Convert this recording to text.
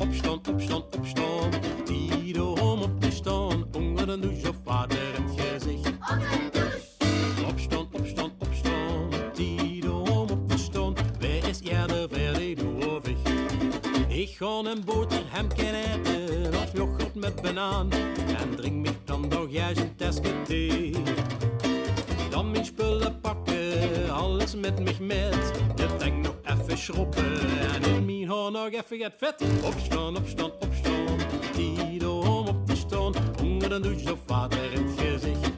Opstaan, opstaan, opstaan. Ieder om op te staan. Onder de douche of water in het gezicht. Onder de douche. Opstaan, opstaan, opstaan. Ieder om op te staan. Wij is eerder verder doorweg. Ik ga een boterham eten of yoghurt met banaan. En drink me dan toch juist een tasje thee. Dan mijn spullen pakken, alles met mij met. De tank nog even schroppen en in mijn haar nog even het vet. Opstaan, opstaan, opstaan. Ieder om op te staan. Onder de douche of water in het gezicht.